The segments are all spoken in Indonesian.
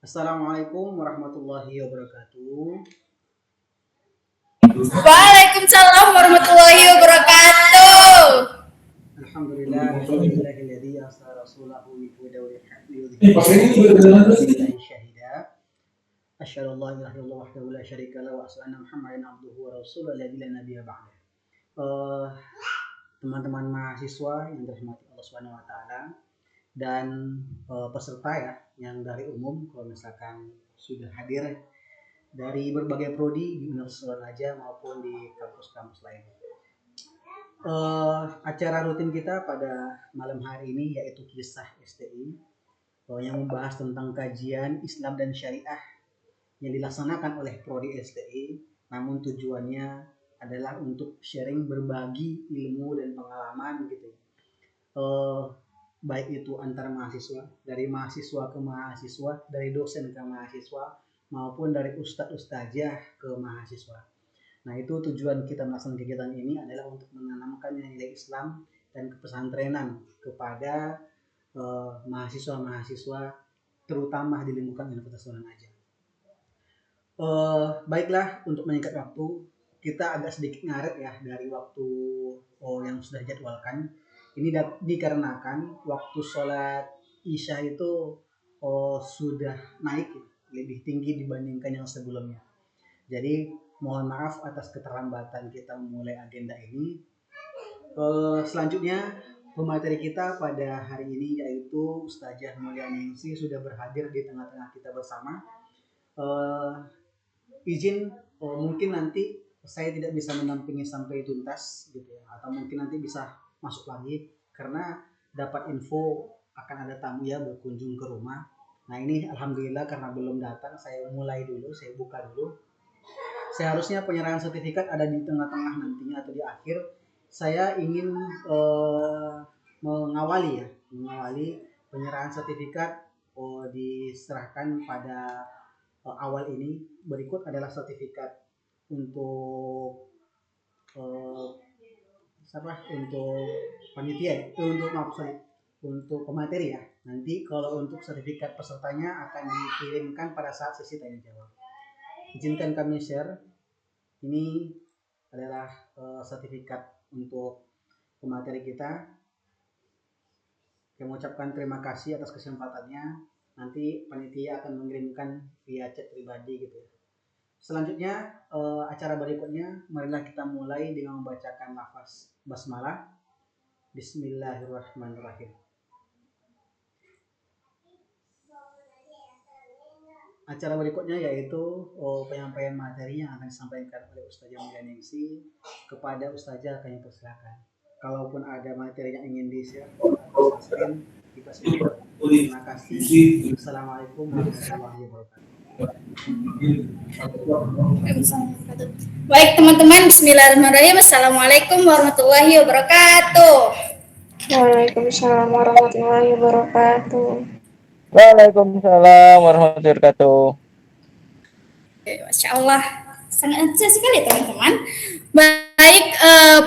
Assalamualaikum warahmatullahi wabarakatuh. Waalaikumsalam warahmatullahi wabarakatuh. Alhamdulillahilladzi arsala rasulahu bil huda wa dinil syahida. Asyhadu an la ilaha illallah wahdahu la syarika lahu wa asyhadu anna Muhammadan abduhu wa rasuluhu alladzi la nabiyya ba'da. Teman-teman mahasiswa yang dirahmati Allah Subhanahu wa taala dan peserta ya yang dari umum kalau misalkan sudah hadir dari berbagai prodi di Universitas Raja maupun di kampus-kampus lain. Acara rutin kita pada malam hari ini yaitu kisah STI yang membahas tentang kajian Islam dan Syariah yang dilaksanakan oleh prodi STI, namun tujuannya adalah untuk sharing berbagi ilmu dan pengalaman gitu. Baik itu antar mahasiswa, dari mahasiswa ke mahasiswa, dari dosen ke mahasiswa, maupun dari ustadz-ustazah ke mahasiswa. Nah, itu tujuan kita melaksanakan kegiatan ini adalah untuk menanamkan nilai Islam dan kepesantrenan kepada mahasiswa-mahasiswa terutama di lingkungan Universitas Raja. Baiklah, untuk menyingkat waktu, kita agak sedikit ngaret ya dari waktu yang sudah dijadwalkan. Ini dikarenakan waktu sholat Isya itu sudah naik lebih tinggi dibandingkan yang sebelumnya. Jadi mohon maaf atas keterlambatan kita memulai agenda ini. Selanjutnya pemateri kita pada hari ini yaitu Ustazah Mulyaningsih sudah berhadir di tengah-tengah kita bersama. Izin mungkin nanti saya tidak bisa mendampingi sampai tuntas gitu ya, atau mungkin nanti bisa masuk lagi karena dapat info akan ada tamu ya berkunjung ke rumah. Nah ini alhamdulillah karena belum datang, saya mulai dulu, saya buka dulu. Seharusnya penyerahan sertifikat ada di tengah-tengah nantinya atau di akhir. Saya ingin mengawali penyerahan sertifikat diserahkan pada awal ini. Berikut adalah sertifikat untuk untuk panitia untuk pemateri ya. Nanti kalau untuk sertifikat pesertanya akan dikirimkan pada saat sesi tanya jawab. Izinkan kami share. Ini adalah sertifikat untuk pemateri kita. Kami mengucapkan terima kasih atas kesempatannya. Nanti panitia akan mengirimkan via chat pribadi gitu ya. Selanjutnya acara berikutnya, marilah kita mulai dengan membacakan lafaz basmalah. Bismillahirrahmanirrahim. Acara berikutnya yaitu penyampaian materi yang akan disampaikan oleh Ustazah Mulyaningsih kepada Ustazah kami persilakan. Kalaupun ada materi yang ingin di-share atau screen, kita share. Terima kasih. Assalamualaikum warahmatullahi wabarakatuh. Baik teman-teman, bismillahirrahmanirrahim. Assalamualaikum warahmatullahi wabarakatuh. Waalaikumsalam warahmatullahi wabarakatuh. Waalaikumsalam warahmatullahi wabarakatuh. Masya Allah, sangat antusias sekali teman-teman. Baik,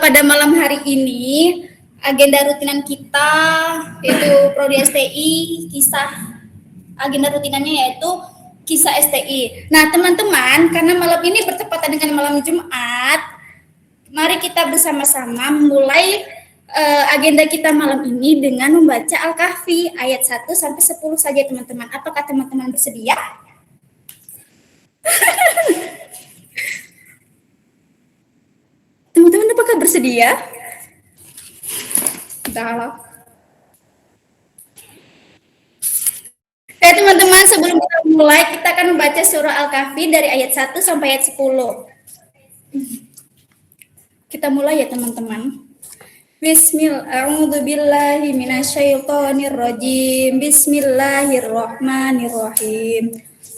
pada malam hari ini agenda rutinan kita yaitu Prodi STI, agenda rutinannya yaitu kisah STI. Nah teman-teman, karena malam ini bertepatan dengan malam Jumat, mari kita bersama-sama memulai agenda kita malam ini dengan membaca Al-Kahfi ayat 1 sampai 10 saja teman-teman. Apakah teman-teman bersedia? Teman-teman apakah bersedia? Kalau oke teman-teman, sebelum kita mulai, kita akan membaca surah Al-Kahfi dari ayat 1 sampai ayat 10. Kita mulai ya teman-teman. Bismillahirrahmanirrahim. Bismillahirrahmanirrahim.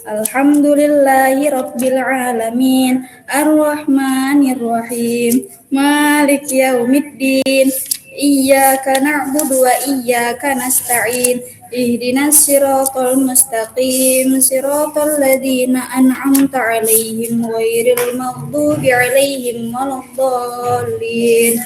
Alhamdulillahi rabbil alamin. Ar-Rahmanirrahim. Malik yaumiddin. Iyyaka na'budu wa iyyaka nasta'in. Ihdinas siratal mustaqim. Siratal ladzina an'amta 'alaihim ghairil maghdubi 'alaihim waladdallin.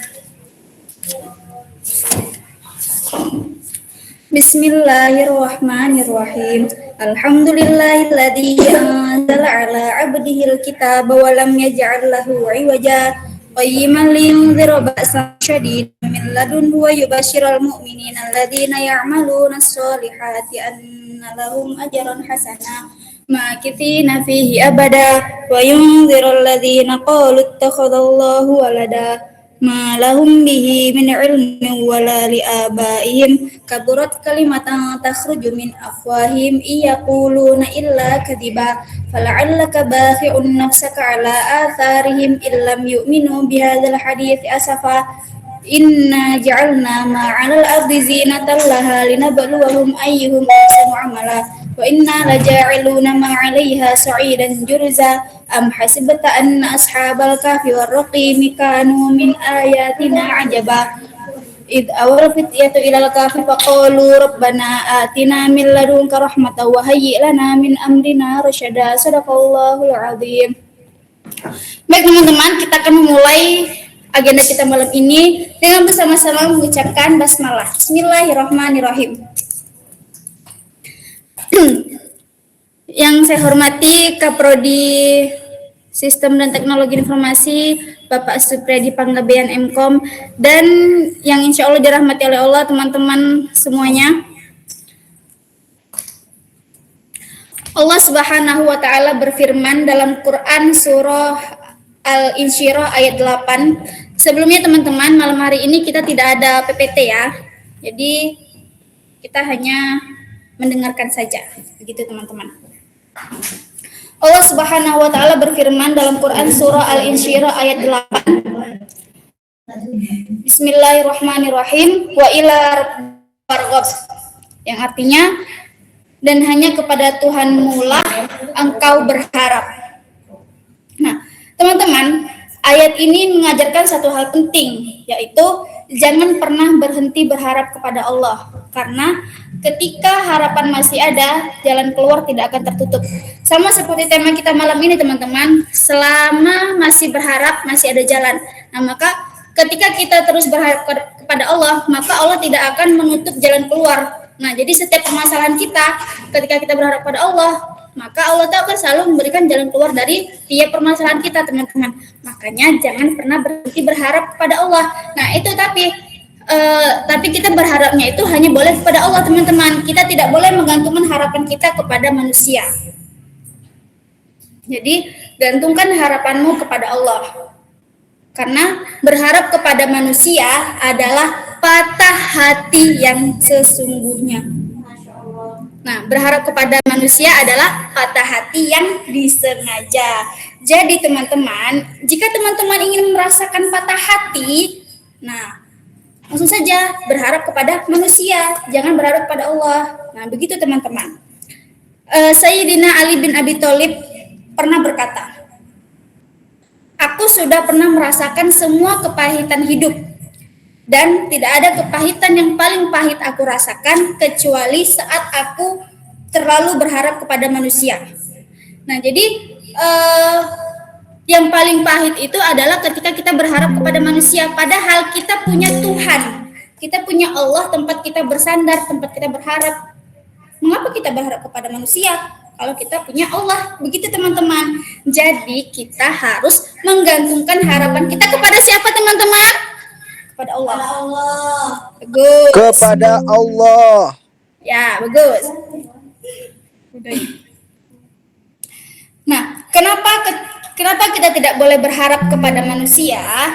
Bismillahirrahmanirrahim. Alhamdulillahilladzi anzala ala 'abdihil kitaba wa lam yaj'al lahu 'iwaja qayyiman liyunzira ba'san syadidan min ladunhu wa yubashshiral mu'minina alladzina ya'maluna as-solihati anna lahum ajran hasana makithina fihi abada wa yunziral ladzina qalu ittakhadallahu walada ma lahum bihi min ilmin wala li abaihim kaburat kalimatan takhruju min afwahim iyaquluna illa kadhiba fala'allaka bakhi'un nafsaka ala atharihim illam yu'minu bihadzal hadits asafa inna ja'alna ma 'alal ardi zinatan laha linabluwahum ayyuhum ahsanu amala wa inna laja'iluna ma 'alaiha sa'idan jurza am hasibta anna ashabal kahfi war raqimi kanu min ayatina ajaba id awal fityatu ilal kahfi faqalu rabbana atina min ladunka rahmatan wa hayyi lana min amrina rasyada sadaqallahul azim. Baik teman-teman, kita akan memulai agenda kita malam ini dengan bersama-sama mengucapkan basmalah. Bismillahirrahmanirrahim. Yang saya hormati Kaprodi Sistem dan Teknologi Informasi Bapak Supriyadi Panggabean Mkom, dan yang insya Allah dirahmati oleh Allah teman-teman semuanya. Allah Subhanahu wa Ta'ala berfirman dalam Quran surah Al-Insyirah ayat 8. Sebelumnya teman-teman, malam hari ini kita tidak ada PPT ya, jadi kita hanya mendengarkan saja, begitu teman-teman. Allah Subhanahu wa Ta'ala berfirman dalam Quran surah Al-Insyirah ayat 8. Bismillahirrahmanirrahim. Wa ila rabbika, yang artinya dan hanya kepada Tuhanmu lah engkau berharap. Nah, teman-teman, ayat ini mengajarkan satu hal penting, yaitu jangan pernah berhenti berharap kepada Allah, karena ketika harapan masih ada, jalan keluar tidak akan tertutup. Sama seperti tema kita malam ini teman-teman, selama masih berharap, masih ada jalan. Nah, maka ketika kita terus berharap kepada Allah, maka Allah tidak akan menutup jalan keluar. Nah, jadi setiap permasalahan kita, ketika kita berharap pada Allah, maka Allah akan selalu memberikan jalan keluar dari tiap permasalahan kita, teman-teman. Makanya jangan pernah berhenti berharap kepada Allah. Nah, itu tapi kita berharapnya itu hanya boleh kepada Allah, teman-teman. Kita tidak boleh menggantungkan harapan kita kepada manusia. Jadi, gantungkan harapanmu kepada Allah. Karena berharap kepada manusia adalah patah hati yang sesungguhnya. Nah, berharap kepada manusia adalah patah hati yang disengaja. Jadi teman-teman, jika teman-teman ingin merasakan patah hati, nah, langsung saja berharap kepada manusia, jangan berharap kepada Allah. Nah, begitu teman-teman. Sayyidina Ali bin Abi Thalib pernah berkata, aku sudah pernah merasakan semua kepahitan hidup, dan tidak ada kepahitan yang paling pahit aku rasakan kecuali saat aku terlalu berharap kepada manusia. Nah, jadi yang paling pahit itu adalah ketika kita berharap kepada manusia, padahal kita punya Tuhan, kita punya Allah, tempat kita bersandar, tempat kita berharap. Mengapa kita berharap kepada manusia kalau kita punya Allah? Begitu teman-teman. Jadi kita harus menggantungkan harapan kita kepada siapa teman-teman? Kepada Allah. Bagus. Kepada Allah. Ya, bagus. Nah, kenapa kita tidak boleh berharap kepada manusia?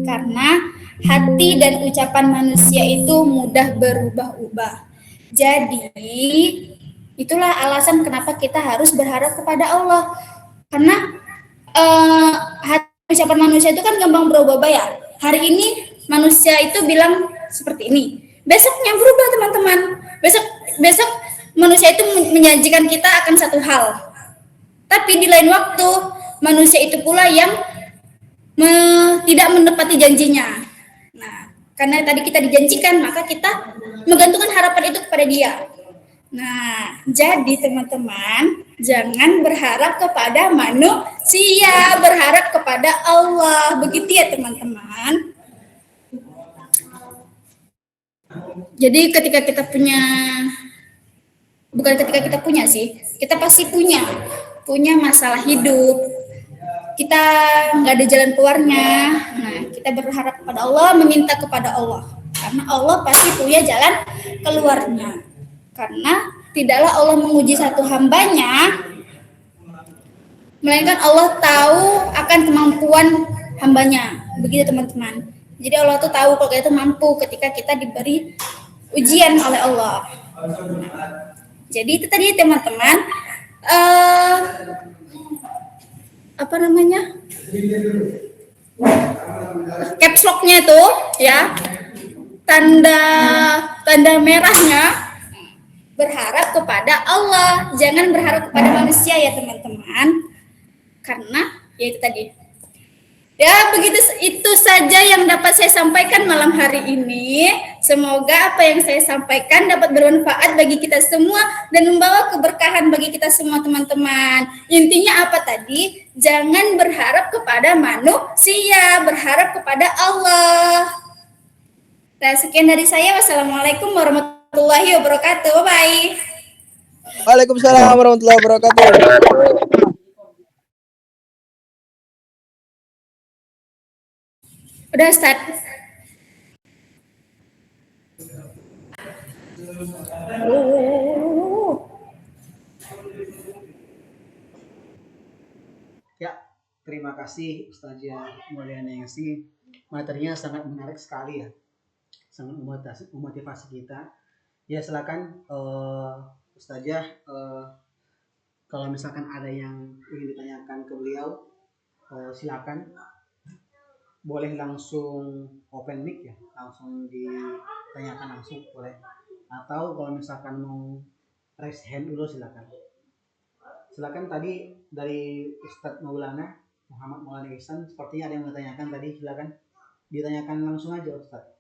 Karena hati dan ucapan manusia itu mudah berubah-ubah. Jadi, itulah alasan kenapa kita harus berharap kepada Allah. Karena hati ucapan manusia itu kan gampang berubah-ubah ya. Hari ini manusia itu bilang seperti ini, besoknya berubah teman-teman. Besok manusia itu menjanjikan kita akan satu hal, tapi di lain waktu manusia itu pula yang tidak menepati janjinya. Nah, karena tadi kita dijanjikan, maka kita menggantungkan harapan itu kepada dia. Nah, jadi teman-teman, jangan berharap kepada manusia, berharap kepada Allah. Begitu ya teman-teman. Jadi ketika kita punya bukan ketika kita punya sih, kita pasti punya masalah hidup, kita nggak ada jalan keluarnya. Nah, kita berharap kepada Allah, meminta kepada Allah, karena Allah pasti punya jalan keluarnya. Karena tidaklah Allah menguji satu hambanya, melainkan Allah tahu akan kemampuan hambanya. Begitu teman-teman. Jadi Allah tuh tahu kalau kita itu mampu ketika kita diberi ujian oleh Allah. Jadi itu tadi teman-teman, eh apa namanya, caps lock-nya itu ya, tanda tanda merahnya berharap kepada Allah, jangan berharap kepada manusia ya teman-teman, karena ya itu tadi. Ya, begitu itu saja yang dapat saya sampaikan malam hari ini. Semoga apa yang saya sampaikan dapat bermanfaat bagi kita semua dan membawa keberkahan bagi kita semua teman-teman. Intinya apa tadi? Jangan berharap kepada manusia, berharap kepada Allah. Nah, sekian dari saya. Wassalamualaikum warahmatullahi wabarakatuh. Bye-bye. Waalaikumsalam warahmatullahi wabarakatuh. Udah, Ustaz. Ya, terima kasih Ustazah Mulyana Yasi. Materinya sangat menarik sekali ya, sangat memotivasi kita. Ya silakan Ustazah, kalau misalkan ada yang ingin ditanyakan ke beliau, silakan, boleh langsung open mic ya, langsung ditanyakan langsung boleh. Atau kalau misalkan mau raise hand dulu silakan. Silakan, tadi dari Ustadz Maulana Muhammad Maulana Ihsan sepertinya ada yang bertanyakan tadi, silakan ditanyakan langsung aja Ustadz.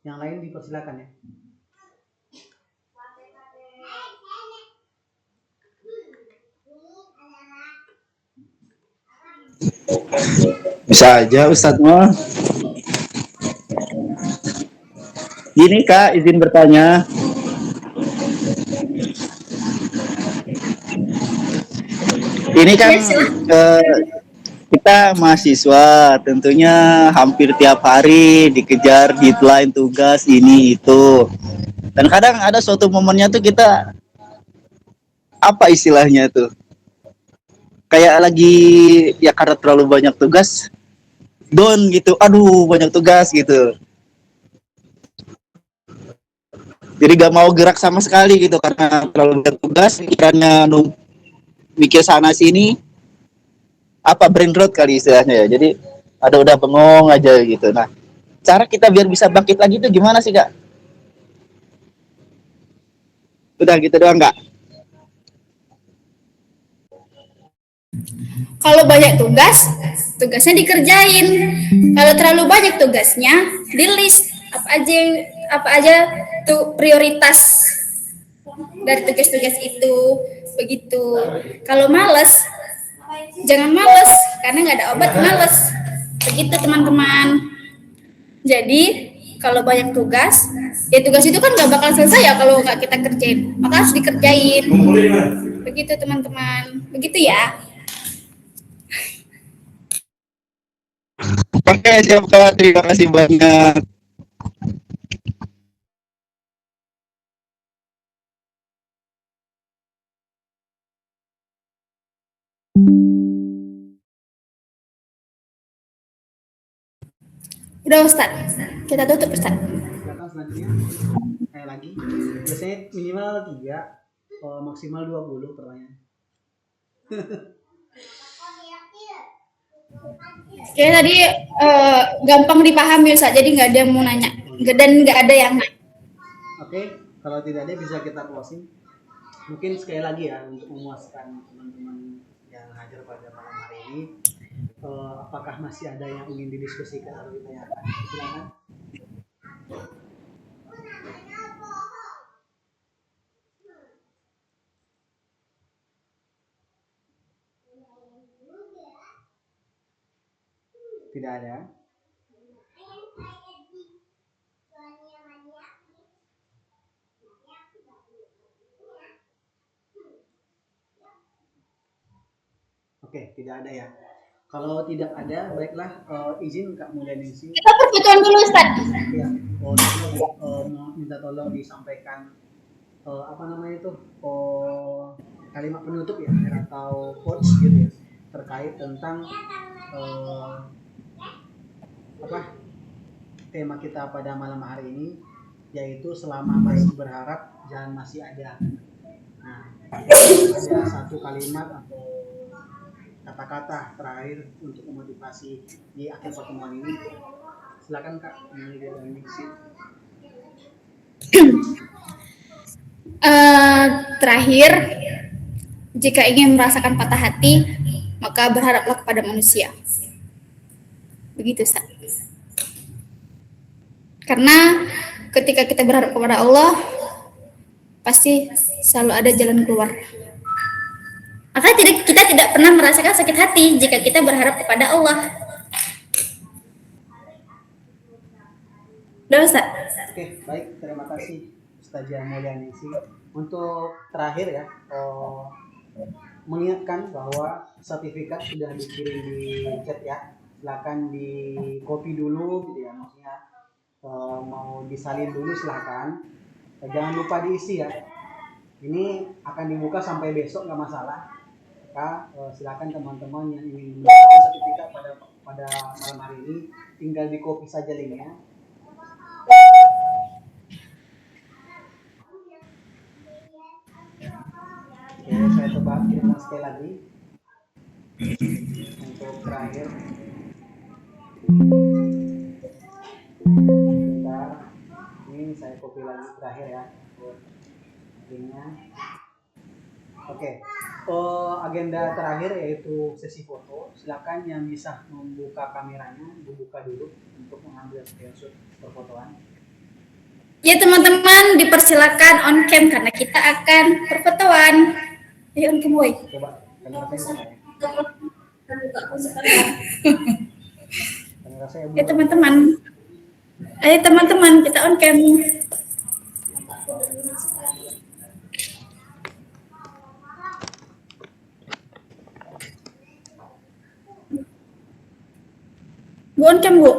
Yang lain dipersilakan ya. Bisa aja Ustadz mah. Gini Kak, izin bertanya. Ini kan kita mahasiswa, tentunya hampir tiap hari dikejar deadline tugas ini itu. Dan kadang ada suatu momennya tuh kita, apa istilahnya tuh, kayak lagi ya karena terlalu banyak tugas, down gitu. Aduh banyak tugas gitu. Jadi gak mau gerak sama sekali gitu karena terlalu banyak tugas, pikirannya mikir sana sini, apa brain rot kali istilahnya ya. Jadi ada udah bengong aja gitu. Nah, cara kita biar bisa bangkit lagi itu gimana sih Kak? Udah gitu doang Kak. Kalau banyak tugas, tugasnya dikerjain. Kalau terlalu banyak tugasnya, di list apa aja tuh prioritas dari tugas-tugas itu. Begitu. Kalau males, jangan males karena nggak ada obat males. Begitu teman-teman. Jadi kalau banyak tugas, ya tugas itu kan nggak bakal selesai ya kalau nggak kita kerjain. Maka harus dikerjain. Begitu teman-teman. Begitu ya. Oke, siap Kak. Terima kasih banyak. Udah Ustaz, kita tutup Ustaz. Silakan selanjutnya. Lagi. Biasanya minimal 3, maksimal 20 pertanyaan. Kayak tadi gampang dipahami Ustaz, jadi nggak ada yang mau nanya dan nggak ada yang nanya. Oke, kalau tidak ada bisa kita closing. Mungkin sekali lagi ya untuk memuaskan teman-teman yang hadir pada malam hari ini, apakah masih ada yang ingin didiskusikan atau ditanyakan? Silakan. Tidak ada. Oke, tidak ada ya. Kalau tidak ada, baiklah izin Kak Mulyaningsi. Kita perkecuan dulu Ustaz. Ya, mau minta tolong disampaikan apa namanya itu kalimat penutup ya atau quotes gitu ya terkait tentang apa tema kita pada malam hari ini, yaitu selama masih berharap jangan masih ada. Nah, ada satu kalimat atau kata-kata terakhir untuk memotivasi di akhir pertemuan ini. Silakan Kak, ini sih. Terakhir, jika ingin merasakan patah hati, maka berharaplah kepada manusia. Begitu, Ustaz. Karena ketika kita berharap kepada Allah, pasti selalu ada jalan keluar. Maka kita tidak pernah merasakan sakit hati jika kita berharap kepada Allah. Udah, Ustaz? Oke, baik. Terima kasih Ustazah Mulyaningsi. Untuk terakhir ya, mengingatkan bahwa sertifikat sudah dikirim di chat ya. Silakan di copy dulu gitu ya, maksudnya mau disalin dulu silakan. Jangan lupa diisi ya. Ini akan dibuka sampai besok nggak masalah. Maka silakan teman-teman yang ingin mendapatkan sertifikat pada malam hari ini tinggal di copy saja linknya. Oke, saya coba kirimkan sekali lagi untuk terakhir. Bentar, ini saya copy lagi terakhir ya linknya. Oke, agenda terakhir yaitu sesi foto. Silakan yang bisa membuka kameranya dibuka dulu untuk mengambil screenshot perfotoan. Ya teman-teman, dipersilakan on cam karena kita akan perfotoan. Ayo on cam, boy. Coba kamera saya. Kamera saya. Ya teman-teman. Ayo teman-teman, kita on cam. Bu on cam, Bu.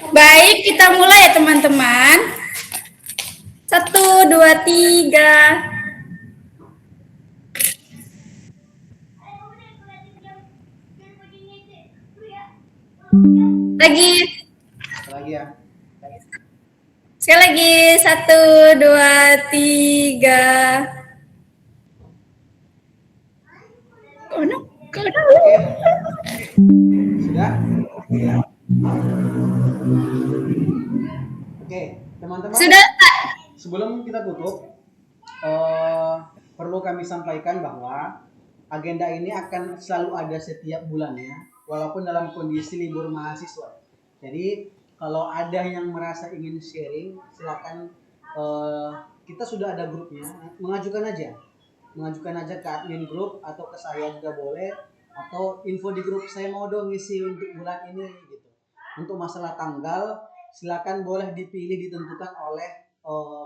Baik, kita mulai ya teman-teman. 1, 2, 3. Lagi. Lagi ya. Sekali lagi. 1, 2, 3. Oh no, kau tahu. Sudah? Oke, teman-teman. Sudah. Sebelum kita tutup, perlu kami sampaikan bahwa agenda ini akan selalu ada setiap bulannya, walaupun dalam kondisi libur mahasiswa. Jadi kalau ada yang merasa ingin sharing, silakan. Kita sudah ada grupnya, mengajukan aja ke admin grup atau ke saya juga boleh, atau info di grup saya mau dong ngisi untuk bulan ini gitu. Untuk masalah tanggal silakan boleh dipilih ditentukan oleh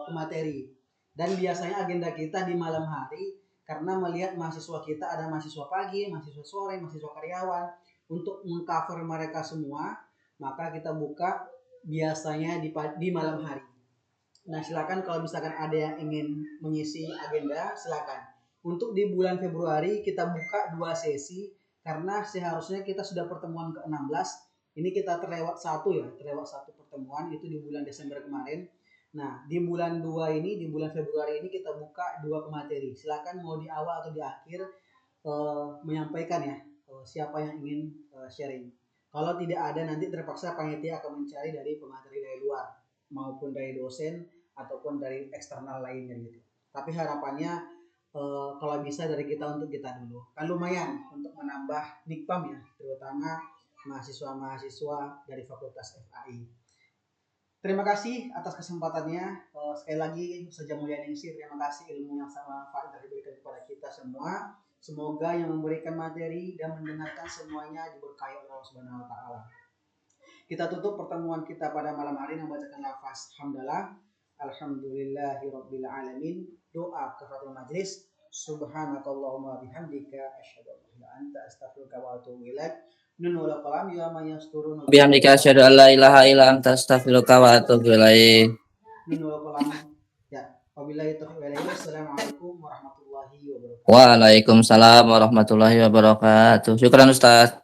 pemateri. Dan biasanya agenda kita di malam hari karena melihat mahasiswa kita ada mahasiswa pagi, mahasiswa sore, mahasiswa karyawan, untuk mengcover mereka semua, maka kita buka biasanya di malam hari. Nah, silakan kalau misalkan ada yang ingin mengisi agenda, silakan. Untuk di bulan Februari kita buka 2 sesi karena seharusnya kita sudah pertemuan ke-16. Ini kita terlewat satu pertemuan itu di bulan Desember kemarin. Nah, di bulan 2 ini, di bulan Februari ini kita buka 2 pemateri. Silakan mau di awal atau di akhir menyampaikan ya siapa yang ingin sharing. Kalau tidak ada nanti terpaksa panitia akan mencari dari pemateri dari luar maupun dari dosen ataupun dari eksternal lainnya gitu. Tapi harapannya kalau bisa dari kita untuk kita dulu. Kan lumayan untuk menambah nikpam ya, terutama mahasiswa-mahasiswa dari Fakultas FAI. Terima kasih atas kesempatannya. Sekali lagi Ustazah Mulyaningsi, terima kasih ilmu yang sangat manfaat diberikan kepada kita semua. Semoga yang memberikan materi dan mendengarkan semuanya diberkahi oleh Allah Subhanahu wa taala. Kita tutup pertemuan kita pada malam hari dengan membacakan lafaz hamdalah. Alhamdulillahirabbil alamin. Doa kafaratul majlis. Subhanakallahumma bihamdika asyhadu an la ilaha illa anta astaghfiruka wa atubu ilaik. Nun wal qalam ya man yasturun. Bihamdika asyhadu an la ilaha illa anta astaghfiruka wa atubu ilaik. Nun wal qalam. Ya, wabillahi taufiq wal hidayah. Assalamualaikum warahmatullahi wabarakatuh. Waalaikumsalam warahmatullahi wabarakatuh. Syukran Ustaz.